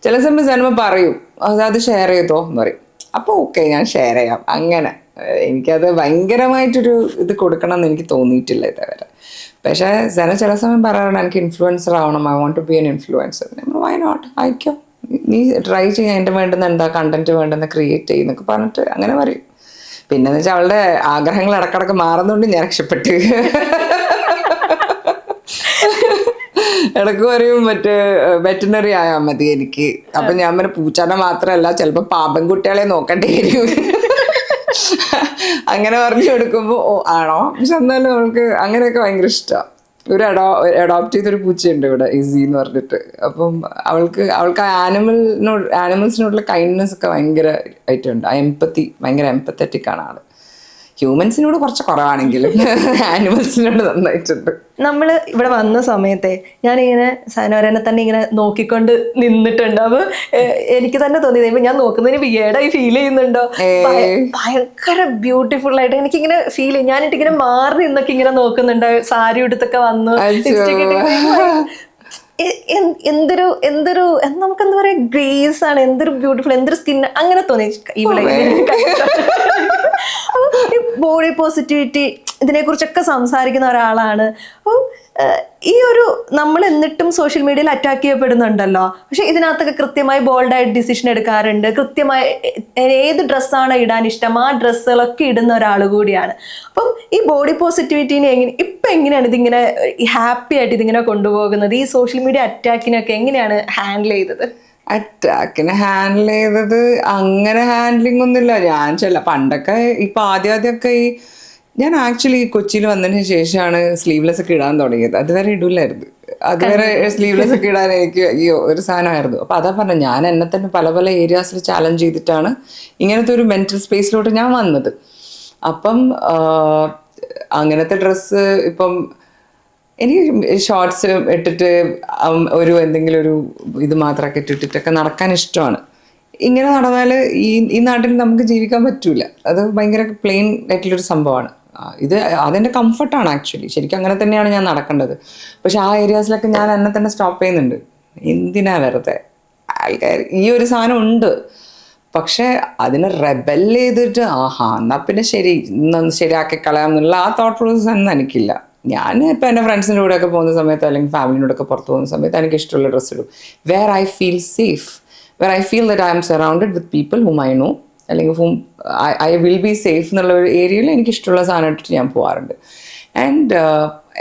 ചില സമയം ജനമ പറയും അത് ഷെയർ ചെയ്തോ എന്ന് പറയും. അപ്പോൾ ഓക്കെ, ഞാൻ ഷെയർ ചെയ്യാം. അങ്ങനെ എനിക്കത് ഭയങ്കരമായിട്ടൊരു ഇത് കൊടുക്കണം എന്ന് എനിക്ക് തോന്നിയിട്ടില്ല ഇതേവരെ. പക്ഷേ ചില സമയം പറയാറുണ്ട്, എനിക്ക് ഇൻഫ്ലുവൻസർ ആവണം, I want to be an influencer. Why not, അയക്കോ, നീ ട്രൈ ചെയ്യാൻ, എൻ്റെ വേണ്ടുന്ന എന്താ കണ്ടന്റ് വേണ്ടുന്ന ക്രിയേറ്റ് ചെയ്യുന്നൊക്കെ പറഞ്ഞിട്ട് അങ്ങനെ പറയും. പിന്നെന്ന് വെച്ചാൽ അവളുടെ ആഗ്രഹങ്ങൾ ഇടക്കിടക്ക് മാറുന്നതുകൊണ്ട് ഞാൻ രക്ഷപ്പെട്ട്. ഇടക്ക് പറയും മറ്റേ വെറ്റിനറി ആയാൽ മതി എനിക്ക്. അപ്പം ഞാൻ പറഞ്ഞ പൂച്ചാനെ മാത്രമല്ല, ചിലപ്പോൾ പാമ്പൻ കുട്ടികളെ നോക്കേണ്ടി വരും. അങ്ങനെ പറഞ്ഞു കൊടുക്കുമ്പോൾ ഓ ആണോ, പക്ഷെ എന്നാലും അവൾക്ക് അങ്ങനെയൊക്കെ ഭയങ്കര ഇഷ്ടമാണ്. അഡോപ്റ്റ് ചെയ്തൊരു പൂച്ചയുണ്ട് ഇവിടെ, ഇസി എന്ന് പറഞ്ഞിട്ട്. അപ്പം അവൾക്ക് ആനിമൽസിനോടുള്ള കൈൻഡ്നെസ് ഒക്കെ ഭയങ്കര ആയിട്ടുണ്ട്. ആ എംപത്തി, ഭയങ്കര എംപത്തറ്റിക് ആണ് ആള്. ഹ്യൂമൻസിനോട് കുറച്ച് കുറവാണെങ്കിലും ആനിമൽസിനോട് നന്നായിട്ടുണ്ട്. നമ്മൾ ഇവിടെ വന്ന സമയത്തെ ഞാനിങ്ങനെ സനോരനെ തന്നെ ഇങ്ങനെ നോക്കിക്കൊണ്ട് നിന്നിട്ടുണ്ട്. അപ്പൊ എനിക്ക് തന്നെ തോന്നിയത് ഇപ്പൊ ഞാൻ നോക്കുന്നതിന് വിയേഡായി ഫീൽ ചെയ്യുന്നുണ്ടോ? ഭയങ്കര ബ്യൂട്ടിഫുൾ ആയിട്ട് എനിക്കിങ്ങനെ ഫീൽ ചെയ്യും. ഞാനിട്ടിങ്ങനെ മാറി നിന്നൊക്കെ ഇങ്ങനെ നോക്കുന്നുണ്ട്. സാരി ഉടുത്തൊക്കെ വന്നു, എന്തൊരു നമുക്കെന്താ പറയാ, ഗ്രേസ് ആണ്, എന്തൊരു ബ്യൂട്ടിഫുൾ, എന്തൊരു സ്കിൻ, അങ്ങനെ തോന്നി ഇവിടെ. ബോഡി പോസിറ്റിവിറ്റി ഇതിനെ കുറിച്ചൊക്കെ സംസാരിക്കുന്ന ഒരാളാണ്. അപ്പം ഈ ഒരു നമ്മൾ എന്നിട്ടും സോഷ്യൽ മീഡിയയിൽ അറ്റാക്ക് ചെയ്യപ്പെടുന്നുണ്ടല്ലോ. പക്ഷെ ഇതിനകത്തൊക്കെ കൃത്യമായി ബോൾഡായിട്ട് ഡിസിഷൻ എടുക്കാറുണ്ട്. കൃത്യമായി ഏത് ഡ്രസ്സാണ് ഇടാൻ ഇഷ്ടം ആ ഡ്രസ്സുകളൊക്കെ ഇടുന്ന ഒരാൾ കൂടിയാണ്. അപ്പം ഈ ബോഡി പോസിറ്റിവിറ്റീനെ എങ്ങനെയാണ് ഇതിങ്ങനെ ഹാപ്പി ആയിട്ട് ഇതിങ്ങനെ കൊണ്ടുപോകുന്നത്? ഈ സോഷ്യൽ മീഡിയ അറ്റാക്കിനൊക്കെ എങ്ങനെയാണ് ഹാൻഡിൽ ചെയ്തത്? അറ്റാക്കിനെ ഹാൻഡിൽ ചെയ്തത് അങ്ങനെ ഹാൻഡ്ലിംഗ് ഒന്നുമില്ല. ഞാൻ പണ്ടൊക്കെ ഇപ്പം ആദ്യമൊക്കെ ഞാൻ ആക്ച്വലി കൊച്ചിയിൽ വന്നതിന് ശേഷമാണ് സ്ലീവ്ലെസ് ഒക്കെ ഇടാൻ തുടങ്ങിയത്. അതുവരെ ഇടില്ലായിരുന്നു. അതുവരെ സ്ലീവ്ലെസ് ഒക്കെ ഇടാൻ എനിക്ക് ഒരു സാധനമായിരുന്നു. അപ്പം അതാ പറഞ്ഞത്, ഞാൻ എന്നെ തന്നെ പല ഏരിയാസിൽ ചാലഞ്ച് ചെയ്തിട്ടാണ് ഇങ്ങനത്തെ ഒരു മെൻറ്റൽ സ്പേസിലോട്ട് ഞാൻ വന്നത്. അപ്പം അങ്ങനത്തെ ഡ്രസ്സ് ഇപ്പം എനിക്ക് ഷോർട്സ് ഇട്ടിട്ട് എന്തെങ്കിലും ഒരു ഇത് മാത്രമൊക്കെ ഇട്ടിട്ടൊക്കെ നടക്കാൻ ഇഷ്ടമാണ്. ഇങ്ങനെ നടന്നാൽ ഈ നാട്ടിൽ നമുക്ക് ജീവിക്കാൻ പറ്റൂല. അത് ഭയങ്കര പ്ലെയിൻ ആയിട്ടുള്ളൊരു സംഭവമാണ്. അതെൻ്റെ കംഫർട്ടാണ് ആക്ച്വലി. ശരിക്കും അങ്ങനെ തന്നെയാണ് ഞാൻ നടക്കേണ്ടത്. പക്ഷെ ആ ഏരിയാസിലൊക്കെ ഞാൻ എന്നെ തന്നെ സ്റ്റോപ്പ് ചെയ്യുന്നുണ്ട്. എന്തിനാ വെറുതെ ആൾക്കാർ ഈ ഒരു സാധനം ഉണ്ട്. പക്ഷെ അതിനെ റെബൽ ചെയ്തിട്ട് എന്നാ പിന്നെ ശരി ഇന്നൊന്ന് ശരിയാക്കി കളയാം എന്നുള്ള ആ തോട്ട് പ്രോസസ് ഒന്നും എനിക്കില്ല. ഞാൻ ഇപ്പം എൻ്റെ ഫ്രണ്ട്സിൻ്റെ കൂടെയൊക്കെ പോകുന്ന സമയത്ത് അല്ലെങ്കിൽ ഫാമിലിനോടൊക്കെ പുറത്ത് പോകുന്ന സമയത്ത് എനിക്ക് ഇഷ്ടമുള്ള ഡ്രസ്സ് ഇടും. Where I feel safe, where I feel that I am surrounded with people whom I know, അല്ലെങ്കിൽ whom I will be safe എന്നുള്ള ഒരു ഏരിയയിൽ എനിക്ക് ഇഷ്ടമുള്ള സാധനം ഇട്ടിട്ട് ഞാൻ പോകാറുണ്ട്. ആൻഡ്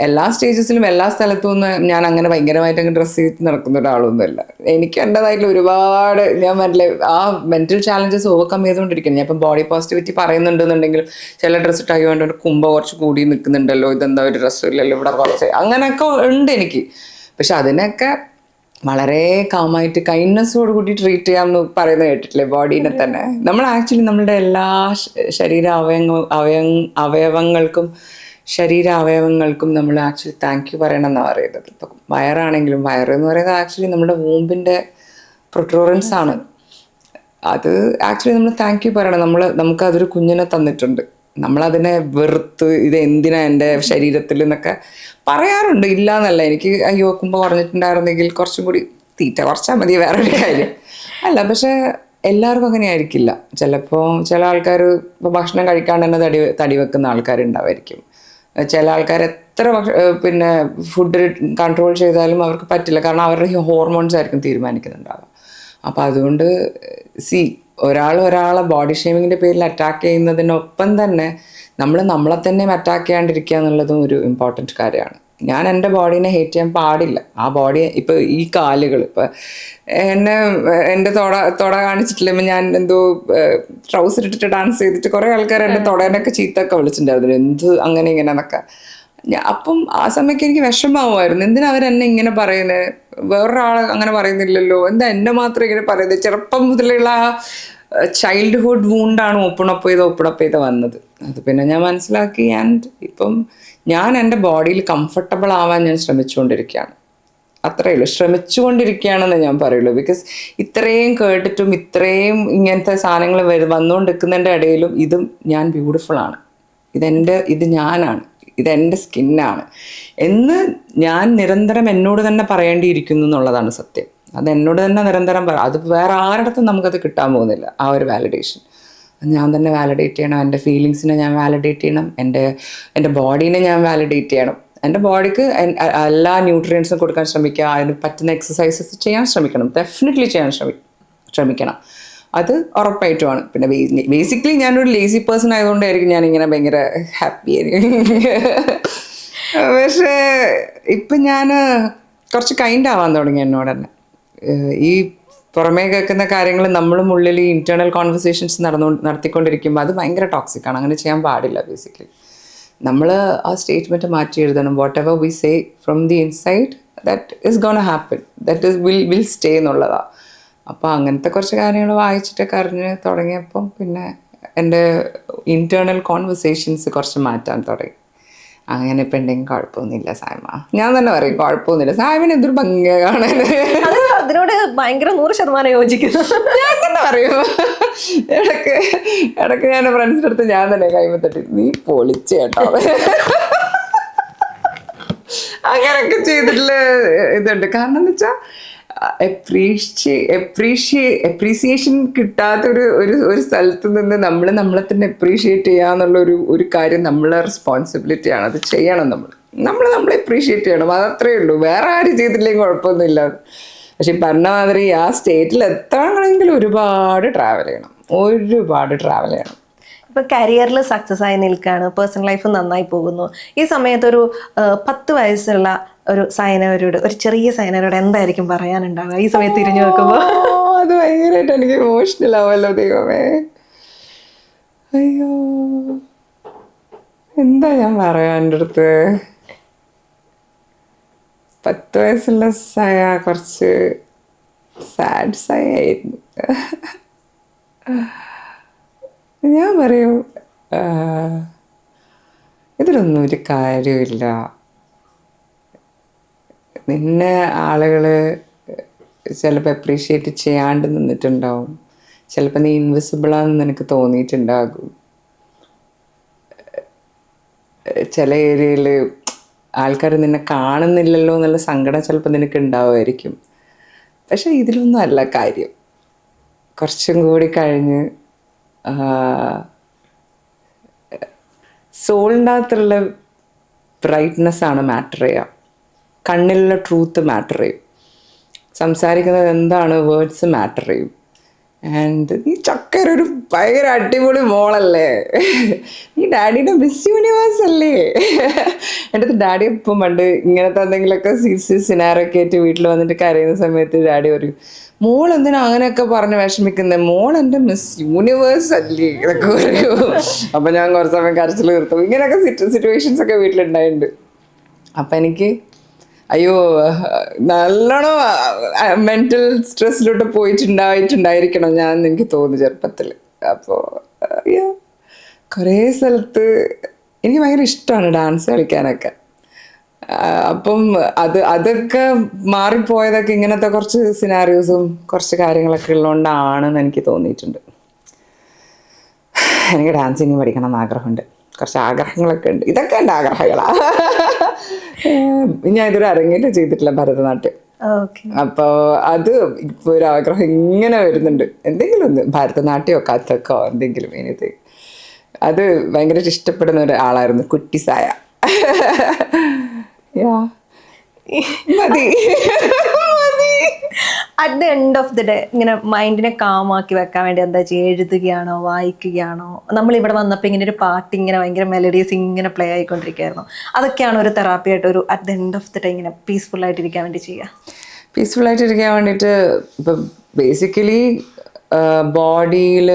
എല്ലാ സ്റ്റേജസിലും എല്ലാ സ്ഥലത്തും നിന്ന് ഞാൻ അങ്ങനെ ഭയങ്കരമായിട്ട് അങ്ങ് ഡ്രസ്സ് ചെയ്ത് നടക്കുന്ന ഒരാളൊന്നുമല്ല. എനിക്ക് എൻ്റെതായിട്ടുള്ള ഒരുപാട് ഞാൻ പറഞ്ഞില്ലേ ആ മെൻറ്റൽ ചാലഞ്ചസ് ഓവർകം ചെയ്തുകൊണ്ടിരിക്കുന്നത്. ഞാൻ ഇപ്പം ബോഡി പോസിറ്റിവിറ്റി പറയുന്നുണ്ടെന്നുണ്ടെങ്കിലും ചില ഡ്രസ്സ് ഇട്ടായി വേണ്ട കുമ്പ കുറച്ച് കൂടി നിൽക്കുന്നുണ്ടല്ലോ, ഇതെന്താ ഒരു ഡ്രസ്സും ഇല്ലല്ലോ ഇവിടെ കുറച്ച്, അങ്ങനെയൊക്കെ ഉണ്ട് എനിക്ക്. പക്ഷെ അതിനൊക്കെ വളരെ കാമായിട്ട് കൈൻഡ്നെസ്സോട് കൂടി ട്രീറ്റ് ചെയ്യാമെന്ന് പറയുന്നത് കേട്ടിട്ടില്ലേ ബോഡീനെ തന്നെ. നമ്മൾ ആക്ച്വലി നമ്മളുടെ എല്ലാ ശരീര അവയവങ്ങൾക്കും നമ്മൾ ആക്ച്വലി താങ്ക് യു പറയണം എന്നാണ് പറയുന്നത്. ഇപ്പം വയറാണെങ്കിലും വയറ് എന്ന് പറയുന്നത് ആക്ച്വലി നമ്മുടെ വൂമ്പിൻ്റെ പ്രൊട്രൂറൻസ് ആണ്. അത് ആക്ച്വലി നമ്മൾ താങ്ക് യു പറയണം. നമുക്കതൊരു കുഞ്ഞിനെ തന്നിട്ടുണ്ട്, നമ്മളതിനെ വെറുത്ത് ഇത് എന്തിനാ എൻ്റെ ശരീരത്തിൽ എന്നൊക്കെ പറയാറുണ്ട്. ഇല്ല എന്നല്ല, എനിക്ക് അയ്യോ കുമ്പ കുറഞ്ഞിട്ടുണ്ടായിരുന്നെങ്കിൽ കുറച്ചും കൂടി തീറ്റ കുറച്ചാൽ മതി, വേറൊരു കാര്യം അല്ല. പക്ഷേ എല്ലാവർക്കും അങ്ങനെ ആയിരിക്കില്ല. ചിലപ്പോൾ ചില ആൾക്കാർ ഇപ്പോൾ ഭക്ഷണം കഴിക്കാണ്ട് തന്നെ തടി വെക്കുന്ന ആൾക്കാരുണ്ടാവായിരിക്കും. ചില ആൾക്കാർ എത്ര പിന്നെ ഫുഡ് കൺട്രോൾ ചെയ്താലും അവർക്ക് പറ്റില്ല, കാരണം അവരുടെ ഹോർമോൺസ് ആയിരിക്കും തീരുമാനിക്കുന്നുണ്ടാവുക. അപ്പോൾ അതുകൊണ്ട് ഒരാളെ ബോഡി ഷേമിങ്ങിൻ്റെ പേരിൽ അറ്റാക്ക് ചെയ്യുന്നതിനൊപ്പം തന്നെ നമ്മളെ തന്നെ അറ്റാക്ക് ചെയ്യാണ്ടിരിക്കുക എന്നുള്ളതും ഒരു ഇമ്പോർട്ടൻറ്റ് കാര്യമാണ്. ഞാൻ എൻ്റെ ബോഡീനെ ഹേറ്റ് ചെയ്യാൻ പാടില്ല. ആ ബോഡി ഇപ്പോൾ ഈ കാലുകൾ ഇപ്പോൾ എൻ്റെ തൊട കാണിച്ചിട്ടില്ല, ഞാൻ എന്തോ ട്രൗസർ ഇട്ടിട്ട് ഡാൻസ് ചെയ്തിട്ട് കുറേ ആൾക്കാർ എൻ്റെ തൊടേനൊക്കെ ചീത്തൊക്കെ വിളിച്ചിട്ടുണ്ടായിരുന്നു, എന്ത് അങ്ങനെ ഇങ്ങനെ എന്നൊക്കെ. അപ്പം ആ സമയത്ത് എനിക്ക് വിഷമാവുമായിരുന്നു, എന്തിനാ അവരെന്നെ ഇങ്ങനെ പറയുന്നത്, വേറൊരാളെ അങ്ങനെ പറയുന്നില്ലല്ലോ, എന്താ എന്നെ മാത്രം ഇങ്ങനെ പറയുന്നത്. ചെറുപ്പം മുതലുള്ള ആ ചൈൽഡ്ഹുഡ് വൂണ്ടാണ് ഓപ്പൺ അപ്പ് ചെയ്ത് വന്നത്. അത് പിന്നെ ഞാൻ മനസ്സിലാക്കി. ആൻഡ് ഇപ്പം ഞാൻ എൻ്റെ ബോഡിയിൽ കംഫർട്ടബിൾ ആവാൻ ഞാൻ ശ്രമിച്ചുകൊണ്ടിരിക്കുകയാണ്. അത്രയേ ഉള്ളൂ, ശ്രമിച്ചുകൊണ്ടിരിക്കുകയാണെന്ന് ഞാൻ പറയുള്ളൂ. ബിക്കോസ് ഇത്രയും കേട്ടിട്ടും ഇത്രയും ഇങ്ങനത്തെ സാധനങ്ങൾ വന്നുകൊണ്ടിരിക്കുന്നതിൻ്റെ ഇടയിലും ഞാൻ ബ്യൂട്ടിഫുള്ളാണ്, ഇത് ഞാനാണ്, ഇതെൻ്റെ സ്കിന്നാണ് എന്ന് ഞാൻ നിരന്തരം എന്നോട് തന്നെ പറയേണ്ടിയിരിക്കുന്നു എന്നുള്ളതാണ് സത്യം. അത് എന്നോട് തന്നെ നിരന്തരം അത് വേറെ ആരുടെടുത്തും നമുക്കത് കിട്ടാൻ പോകുന്നില്ല. ആ ഒരു വാലിഡേഷൻ ഞാൻ തന്നെ വാലിഡേറ്റ് ചെയ്യണം. എൻ്റെ ഫീലിങ്സിനെ ഞാൻ വാലിഡേറ്റ് ചെയ്യണം, എൻ്റെ ബോഡീനെ ഞാൻ വാലിഡേറ്റ് ചെയ്യണം. എൻ്റെ ബോഡിക്ക് എല്ലാ ന്യൂട്രിയൻസും കൊടുക്കാൻ ശ്രമിക്കുക, അതിന് പറ്റുന്ന എക്സസൈസസ് ചെയ്യാൻ ശ്രമിക്കണം, ഡെഫിനറ്റ്ലി ചെയ്യാൻ ശ്രമിക്കണം. അത് ഉറപ്പായിട്ടുമാണ്. പിന്നെ ബേസിക്കലി ഞാനൊരു ലേസി പേഴ്സൺ ആയതുകൊണ്ടായിരിക്കും ഞാനിങ്ങനെ ഭയങ്കര ഹാപ്പി ആയിരിക്കും. പക്ഷേ ഇപ്പം ഞാൻ കുറച്ച് കൈൻഡ് ആവാൻ തുടങ്ങി എന്നോട് തന്നെ. ഈ പുറമേ കേൾക്കുന്ന കാര്യങ്ങൾ നമ്മളും ഉള്ളിൽ ഈ ഇൻറ്റേർണൽ കോൺവെർസേഷൻസ് നടത്തിക്കൊണ്ടിരിക്കുമ്പോൾ അത് ഭയങ്കര ടോക്സിക്കാണ്. അങ്ങനെ ചെയ്യാൻ പാടില്ല. ബേസിക്കലി നമ്മൾ ആ സ്റ്റേറ്റ്മെൻറ്റ് മാറ്റി എഴുതണം. What ever we say from the inside that is gonna happen, that is will stay എന്നുള്ളതാണ്. അപ്പോൾ അങ്ങനത്തെ കുറച്ച് കാര്യങ്ങൾ വായിച്ചിട്ടൊക്കെ അറിഞ്ഞ് തുടങ്ങിയപ്പം പിന്നെ എൻ്റെ ഇൻറ്റേർണൽ കോൺവെർസേഷൻസ് കുറച്ച് മാറ്റാൻ തുടങ്ങി. അങ്ങനെ ഇപ്പം ഉണ്ടെങ്കിൽ കുഴപ്പമൊന്നുമില്ല സായ്മ, ഞാൻ തന്നെ പറയും കുഴപ്പമൊന്നുമില്ല. സായ്മിന് എന്തൊരു ഭംഗിയാ കാണാൻ, അതിനോട് ഭയങ്കര 100% യോജിക്കുന്നു. ഞാൻ തന്നെ പറയും. ഇടയ്ക്ക് ഞാൻ ഫ്രണ്ട്സിൻ്റെ അടുത്ത് ഞാൻ തന്നെ കൈമത്തട്ടി നീ പൊളിച്ച് കേട്ടോ, അങ്ങനെയൊക്കെ ചെയ്തിട്ടുള്ള ഇതുണ്ട്. കാരണം എന്ന് വെച്ചാൽ അപ്രീസിയേഷൻ കിട്ടാത്തൊരു സ്ഥലത്ത് നിന്ന് നമ്മളെ തന്നെ അപ്രീഷിയേറ്റ് ചെയ്യുക എന്നുള്ള ഒരു കാര്യം നമ്മളെ റെസ്പോൺസിബിലിറ്റിയാണ്. അത് ചെയ്യണം. നമ്മളെ അപ്രീഷിയേറ്റ് ചെയ്യണം, അതത്രയേ ഉള്ളൂ. വേറെ ആരും ചെയ്തില്ലെങ്കിൽ കുഴപ്പമൊന്നുമില്ല. പക്ഷെ പറഞ്ഞ മാതിരി ആ സ്റ്റേറ്റിൽ എത്തണമെങ്കിൽ ഒരുപാട് ട്രാവൽ ചെയ്യണം. ഇപ്പം കരിയറിൽ സക്സസ് ആയി നിൽക്കുകയാണ്, പേഴ്സണൽ ലൈഫ് നന്നായി പോകുന്നു. ഈ സമയത്ത് ഒരു 10 വയസ്സുള്ള ഒരു സൈനവരോട്, ഒരു ചെറിയ സൈനവരോട് എന്തായിരിക്കും പറയാനുണ്ടാവുക ഈ സമയത്ത് തിരിഞ്ഞു നോക്കുമ്പോൾ? അത് ഭയങ്കരമായിട്ട് എനിക്ക് ഇമോഷണൽ ആവുമല്ലോ ദൈവമേ. അയ്യോ, എന്താ ഞാൻ പറയാ എൻ്റെ അടുത്ത്? 10 വയസ്സുള്ള സയ കുറച്ച് സാഡ് സയ ആയിരുന്നു. ഞാൻ പറയും ഇതിലൊന്നും ഒരു കാര്യമില്ല, നിന്നെ ആളുകൾ ചിലപ്പോൾ അപ്രീഷിയേറ്റ് ചെയ്യാണ്ട് നിന്നിട്ടുണ്ടാവും, ചിലപ്പോൾ നീ ഇൻവിസിബിളാണെന്ന് നിനക്ക് തോന്നിയിട്ടുണ്ടാകും, ചില ഏരിയയിൽ ആൾക്കാർ നിന്നെ കാണുന്നില്ലല്ലോ എന്നുള്ള സങ്കടം ചിലപ്പോൾ നിനക്ക് ഉണ്ടാവുമായിരിക്കും. പക്ഷെ ഇതിലൊന്നും അല്ല കാര്യം. കുറച്ചും കൂടി കഴിഞ്ഞ് സോളിൻ്റെ അകത്തുള്ള ബ്രൈറ്റ്നെസ് ആണ് മാറ്റർ ചെയ്യുക, കണ്ണിലുള്ള ട്രൂത്ത് മാറ്റർ ചെയ്യും, സംസാരിക്കുന്നത് എന്താണ് വേർഡ്സ് മാറ്റർ ചെയ്യും. ആൻഡ് ഈ ചക്കര ഒരു ഭയങ്കര അടിപൊളി മോളല്ലേ, ഈ ഡാഡിയുടെ മിസ് യൂണിവേഴ്സ് അല്ലേ. എൻ്റെ അടുത്ത് ഡാഡി ഇപ്പം പണ്ട് ഇങ്ങനത്തെ എന്തെങ്കിലുമൊക്കെ സിനാറൊക്കെ ആയിട്ട് വീട്ടിൽ വന്നിട്ട് കരയുന്ന സമയത്ത് ഡാഡി പറയും, മോൾ എന്തിനാ അങ്ങനെയൊക്കെ പറഞ്ഞ് വിഷമിക്കുന്നത്, മോൾ എൻ്റെ മിസ് യൂണിവേഴ്സ് അല്ലേ ഇതൊക്കെ പറയൂ. അപ്പം ഞാൻ കുറച്ച് സമയം കരച്ചിൽ നിർത്തും. ഇങ്ങനെയൊക്കെ സിറ്റുവേഷൻസ് ഒക്കെ വീട്ടിലുണ്ടായിട്ടുണ്ട്. അപ്പം എനിക്ക് അയ്യോ നല്ലോണം മെൻ്റൽ സ്ട്രെസ്സിലോട്ട് പോയിട്ടുണ്ടായിരിക്കണം ഞാൻ എന്ന് എനിക്ക് തോന്നി ചെറുപ്പത്തിൽ. അപ്പോൾ കുറേ സ്ഥലത്ത് എനിക്ക് ഭയങ്കര ഇഷ്ടമാണ് ഡാൻസ് കളിക്കാനൊക്കെ. അപ്പം അതൊക്കെ മാറിപ്പോയതൊക്കെ ഇങ്ങനത്തെ കുറച്ച് സിനാരിയോസും കുറച്ച് കാര്യങ്ങളൊക്കെ ഉള്ളതുകൊണ്ടാണെന്ന് എനിക്ക് തോന്നിയിട്ടുണ്ട്. എനിക്ക് ഡാൻസ് ഇനി പഠിക്കണം എന്ന് ആഗ്രഹമുണ്ട്, കുറച്ച് ആഗ്രഹങ്ങളൊക്കെ ഉണ്ട്. ഇതൊക്കെ എൻ്റെ ആഗ്രഹങ്ങളാണ്. ഞാൻ ഇതൊരു അരങ്ങേറ്റം ചെയ്തിട്ടില്ല ഭരതനാട്യം. അപ്പോൾ അത് ഇപ്പോൾ ഒരു ആഗ്രഹം ഇങ്ങനെ വരുന്നുണ്ട്, എന്തെങ്കിലും ഒന്ന് ഭരതനാട്യമോ കഥക്കോ എന്തെങ്കിലും എനിക്ക്. അത് ഭയങ്കരമായിട്ട് ഇഷ്ടപ്പെടുന്ന ഒരാളായിരുന്നു കുട്ടിസായ. At the end of the day ഇങ്ങനെ മൈൻഡിനെ കാമാക്കി വെക്കാൻ വേണ്ടി എന്താ ചെയ്യുക, എഴുതുകയാണോ വായിക്കുകയാണോ? നമ്മളിവിടെ വന്നപ്പോൾ ഇങ്ങനെ ഒരു പാട്ട് ഇങ്ങനെ ഭയങ്കര മെലഡീസ് ഇങ്ങനെ പ്ലേ ആയിക്കൊണ്ടിരിക്കുകയായിരുന്നു. അതൊക്കെയാണ് ഒരു തെറാപ്പി ആയിട്ട് ഒരു at the end of the day ഇങ്ങനെ പീസ്ഫുൾ ആയിട്ടിരിക്കാൻ വേണ്ടി ചെയ്യുക? പീസ്ഫുള്ളായിട്ടിരിക്കാൻ വേണ്ടിയിട്ട് ഇപ്പം ബേസിക്കലി ബോഡിയിൽ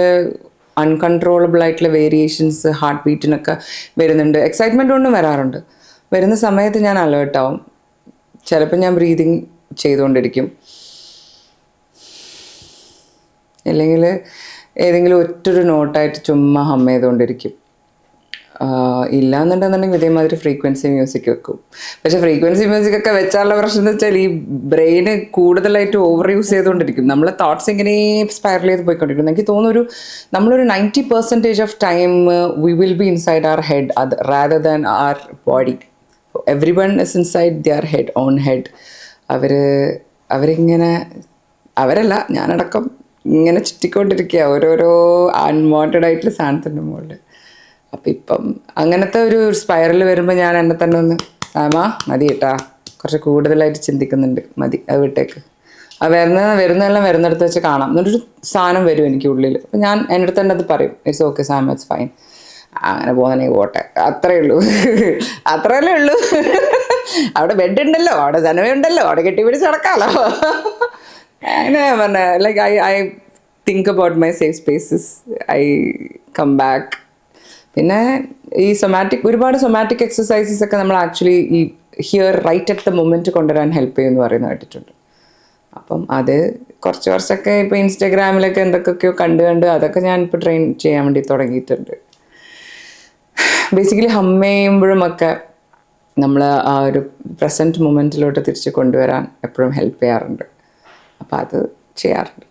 അൺകൺട്രോളബിൾ ആയിട്ടുള്ള വേരിയേഷൻസ് ഹാർട്ട് ബീറ്റിനൊക്കെ വരുന്നുണ്ട്. എക്സൈറ്റ്മെൻറ്റ് കൊണ്ടും വരാറുണ്ട്. വരുന്ന സമയത്ത് ഞാൻ അലേർട്ടാവും. ചിലപ്പോൾ ഞാൻ ബ്രീതിങ് ചെയ്തുകൊണ്ടിരിക്കും, അല്ലെങ്കിൽ ഏതെങ്കിലും ഒറ്റൊരു നോട്ടായിട്ട് ചുമ്മാ ഹം ചെയ്തുകൊണ്ടിരിക്കും. ഇല്ലാന്നുണ്ടെന്നുണ്ടെങ്കിൽ ഇതേമാതിരി ഫ്രീക്വൻസി മ്യൂസിക് വെക്കും. പക്ഷേ ഫ്രീക്വൻസി മ്യൂസിക്കൊക്കെ വെച്ചാലുള്ള പ്രശ്നം എന്ന് വെച്ചാൽ ഈ ബ്രെയിന് കൂടുതലായിട്ട് ഓവർ യൂസ് ചെയ്തുകൊണ്ടിരിക്കും. നമ്മളെ തോട്ട്സ് ഇങ്ങനെ സ്പൈറൽ ചെയ്ത് പോയിക്കൊണ്ടിരിക്കും. എനിക്ക് തോന്നുന്നു നമ്മളൊരു 90% of time we will be inside our head rather than our body. Everyone is inside their head, own head. അവരിങ്ങനെ അവരല്ല ഞാനടക്കം ഇങ്ങനെ ചുറ്റിക്കൊണ്ടിരിക്കുക ഓരോരോ അൺവാണ്ടഡ് ആയിട്ടുള്ള സാധനത്തിൻ്റെ മുകളിൽ. അപ്പം ഇപ്പം അങ്ങനത്തെ ഒരു സ്പൈറൽ വരുമ്പോൾ ഞാൻ എന്നെ തന്നെ ഒന്ന് മതി കേട്ടാ, കുറച്ച് കൂടുതലായിട്ട് ചിന്തിക്കുന്നുണ്ട്, മതി അത് വിട്ടേക്ക്. അത് വരുന്നതെല്ലാം വരുന്നിടത്ത് വെച്ച് കാണാം എന്നൊരു സാധനം വരും എനിക്ക് ഉള്ളിൽ. അപ്പം ഞാൻ എൻ്റെ അടുത്ത് തന്നെ അത് പറയും, it's okay Sam, it's fine, അങ്ങനെ പോകുന്നേ പോട്ടെ, അത്രയേ ഉള്ളൂ, അത്രയല്ലേ ഉള്ളൂ. അവിടെ ബെഡ് ഉണ്ടല്ലോ, അവിടെ ജനമുണ്ടല്ലോ, അവിടെ കെട്ടിപ്പിടിച്ച് നടക്കാമല്ലോ. അങ്ങനെ പറഞ്ഞ like I think about my safe spaces, I come back. പിന്നെ ഈ ഒരുപാട് സൊമാറ്റിക് എക്സസൈസസ് ഒക്കെ നമ്മൾ ആക്ച്വലി ഈ here right at the moment കൊണ്ടുവരാൻ ഹെൽപ്പ് ചെയ്യുമെന്ന് പറയുന്നത് കേട്ടിട്ടുണ്ട്. അപ്പം അത് കുറച്ചൊക്കെ ഇപ്പോൾ ഇൻസ്റ്റാഗ്രാമിലൊക്കെ എന്തൊക്കെയൊക്കെയോ കണ്ട് അതൊക്കെ ഞാനിപ്പോൾ ട്രെയിൻ ചെയ്യാൻ വേണ്ടി തുടങ്ങിയിട്ടുണ്ട്. ബേസിക്കലി ഹം ചെയ്യുമ്പോഴുമൊക്കെ നമ്മൾ ആ ഒരു പ്രസൻറ്റ് മൊമെൻറ്റിലോട്ട് തിരിച്ച് കൊണ്ടുവരാൻ എപ്പോഴും ഹെൽപ്പ് ചെയ്യാറുണ്ട്. അപ്പോൾ അത് ചെയ്യാറുണ്ട്.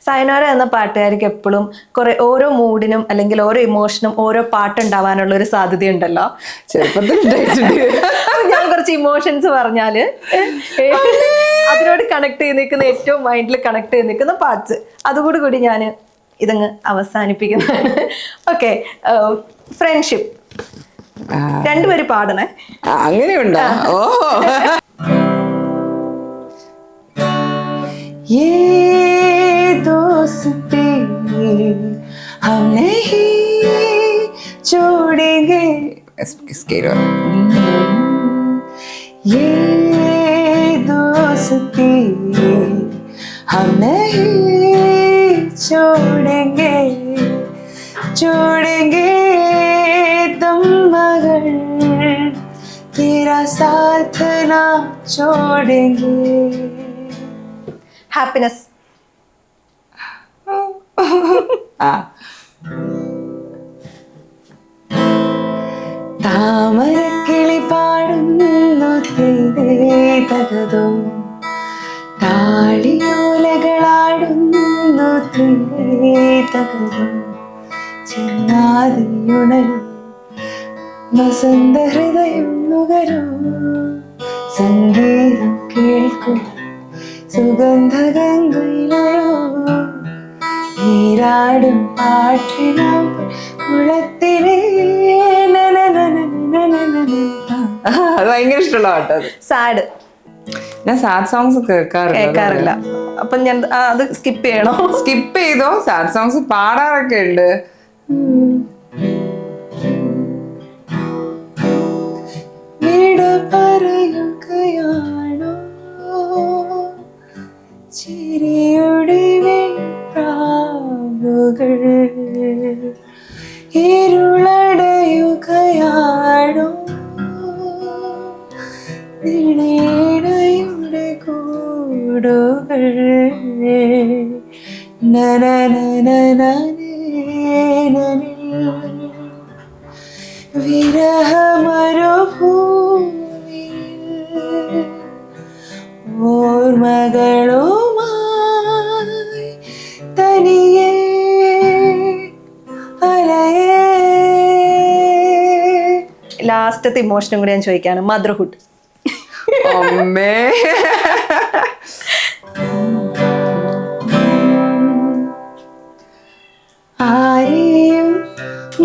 സൈനോര എന്ന പാട്ടുകാർക്ക് എപ്പോഴും ഓരോ മൂഡിനും അല്ലെങ്കിൽ ഓരോ ഇമോഷനും ഓരോ പാട്ടുണ്ടാവാനുള്ള ഒരു സാധ്യതയുണ്ടല്ലോ. ചെറുപ്പത്തിൽ ഞാൻ കുറച്ച് ഇമോഷൻസ് പറഞ്ഞാൽ അതിനോട് കണക്ട് ചെയ്ത് നിൽക്കുന്ന ഏറ്റവും മൈൻഡിൽ കണക്ട് ചെയ്ത് നിൽക്കുന്ന പാർട്സ് അതുകൂടി ഞാൻ ഇതങ്ങ് അവസാനിപ്പിക്കുന്നതാണ്. ഓക്കെ, ഫ്രണ്ട്ഷിപ്പ് രണ്ടുപേരും പാടണേ. അങ്ങനെയുണ്ടോ? ഓ, ये दोस्ती हम नहीं छोड़ेंगे, ये दोस्ती हम नहीं छोड़ेंगे, छोड़ेंगे तुम मगर तेरा साथ ना छोड़ेंगे. ഹാപ്പിനെസ്. താമരക്കിളി പാടുന്നു തകതോ, താളിയോലകളാടുന്നു തകതോ, ചിന്നാതിയുണരും വസന്ത ഹൃദയം നുകരൂ, സംഗീതം കേൾക്കും സുഗന്ധഗംഗയിലയോ നീരാടും പാട്ടിനാം കുളത്തിലേ. അത് ഭയങ്കര ഇഷ്ടമുള്ള പാട്ടത്. സാഡ് ഞാൻ സാഡ് സോങ്സ് കേൾക്കാറില്ല. അപ്പൊ ഞാൻ അത് സ്കിപ്പ് ചെയ്യണോ? സ്കിപ്പ് ചെയ്തോ. സാഡ് സോങ്സ് പാടാറൊക്കെ ഉണ്ട്. വിട പറയുകയാണോ ചിരിയുടെ വെൺപ്രാവുകൾ, ഇരുളടയുകയാണോ നിഴയുടെ കൂടുകൾ. വിരഹമരുഭൂമിയിൽ ഓർമ്മകളുമായി തനിയേ അലയേ. ലാസ്റ്റത്തെ ഇമോഷനും കൂടി ഞാൻ ചോദിക്കാണ്. മദർഹുഡ്. അമ്മേ, ആരെയും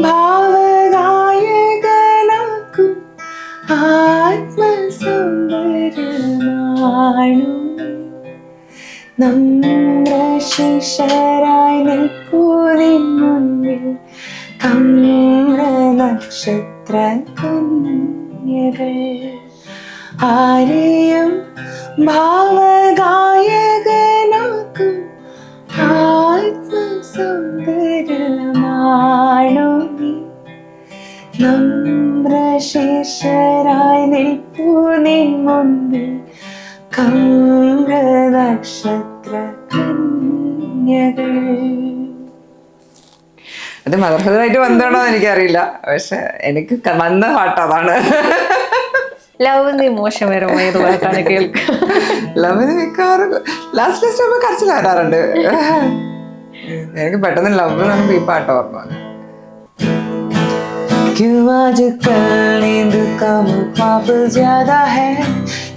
ഭാവഗായകനാക്കും ആത്മസൗന്ദര്യമാണു നമ്രശിശരായി നിൽപ്പൂരിൻ മുന്നിൽ കമ്ര നക്ഷത്ര കന്യകൾ. ആരെയും ഭാവഗായകനാക്കും ആത്മസൗന്ദര്യമാണു നീ നമ്രശിശരായി നിൽപ്പൂ നിൻ മുന്നിൽ കമ്ര നക്ഷത്ര കന്യകൾ. അത് മദർഹുദായിട്ട് ബന്ധമുണ്ടോ എന്ന് എനിക്കറിയില്ല, പക്ഷെ എനിക്ക് വന്ന പാട്ട് അതാണ്. ലവ് ഇമോഷൻ വരമായ പാട്ടാണ് കേൾക്കുക. ലവിന് മിക്കവാറും ലാസ്റ്റ് ആകുമ്പോൾ കരച്ചിൽ വരാറുണ്ട്. എനിക്ക് പെട്ടെന്ന് ലവ് നമുക്ക് ഈ പാട്ട് ഓർമ്മ. क्यों आजकल नींद कम ख्वाब ज्यादा है,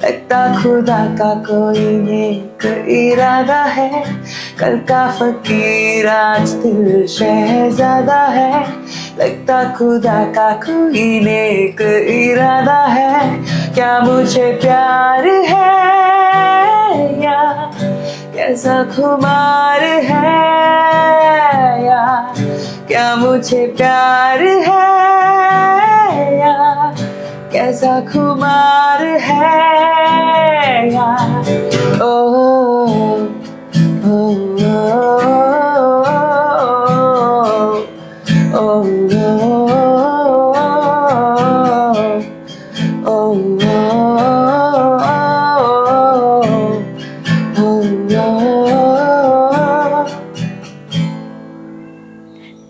लगता खुदा का कोई नेक इरादा है, कल का फकीर आज दिल शहजादा है, लगता खुदा का कोई नेक इरादा है, क्या मुझे प्यार है या कैसा खुमार है, या क्या मुझे प्यार है या कैसा खुमार है, या ओ ओ ओ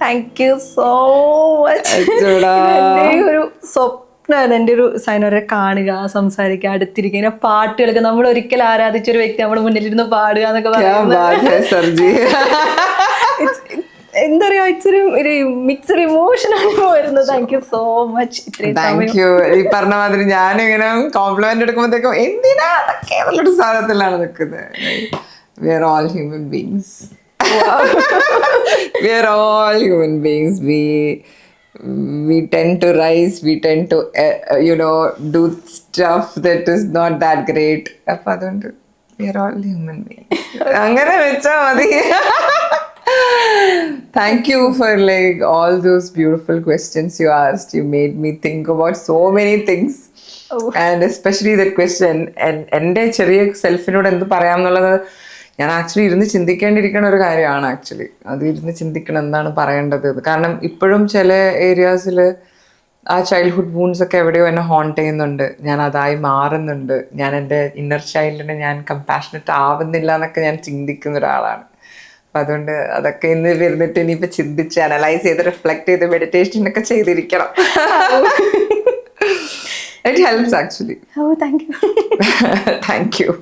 താങ്ക് യു സോ മച്ച്. ഒരു സ്വപ്നമാണ് എൻ്റെ ഒരു സൈനോരെ കാണുക, സംസാരിക്കുക, അടുത്തിരിക്കുക, ഇങ്ങനെ പാട്ട് കേൾക്കുക. നമ്മൾ ഒരിക്കൽ ആരാധിച്ചൊരു വ്യക്തി നമ്മുടെ മുന്നിലിരുന്ന് പാടുക എന്നൊക്കെ പറയുന്നത് എന്താ പറയാ, ഇച്ചിരി ഒരു മിക്സഡ് ഇമോഷനാണ് വരുന്നത്. Thank you so much. Thank you. ഈ പറഞ്ഞ മാതിരി ഞാനിങ്ങനെ കോംപ്ലിമെന്റ് എടുക്കുമ്പോഴത്തേക്കും എന്തിനാ അതൊക്കെ നല്ലൊരു സാധനത്തിലാണ് നിൽക്കുന്നത്. We are all human beings. We are all human beings. We tend to rise. We tend to do stuff that is not that great. Appo adondu we are all human beings. Angane vecha madi. Thank you for like all those beautiful questions you asked. You made me think about so many things. And especially that question. And ende cheriya self-നോട് എന്ത് പറയാമെന്നുള്ളത് ഞാൻ actually ഇരുന്ന് ചിന്തിക്കേണ്ടിയിരിക്കുന്ന ഒരു കാര്യമാണ്. Actually അത് ഇരുന്ന് ചിന്തിക്കണം എന്താണ് പറയേണ്ടത്. കാരണം ഇപ്പോഴും ചില ഏരിയാസിൽ ആ ചൈൽഡ്ഹുഡ് വൂൺസ് ഒക്കെ എവിടെയോ എന്നെ ഹോണ്ട് ചെയ്യുന്നുണ്ട്. ഞാൻ അതായി മാറുന്നുണ്ട്. ഞാൻ എൻ്റെ ഇന്നർ ചൈൽഡിനെ ഞാൻ കമ്പാഷനറ്റ് ആവുന്നില്ല എന്നൊക്കെ ഞാൻ ചിന്തിക്കുന്ന ഒരാളാണ്. അപ്പം അതുകൊണ്ട് അതൊക്കെ ഇന്ന് വരുന്നിട്ട് ഇനിയിപ്പോൾ ചിന്തിച്ച് അനലൈസ് ചെയ്ത് റിഫ്ലക്ട് ചെയ്ത് മെഡിറ്റേഷൻ ഒക്കെ ചെയ്തിരിക്കണം. It helps actually. Oh, thank you. Thank you.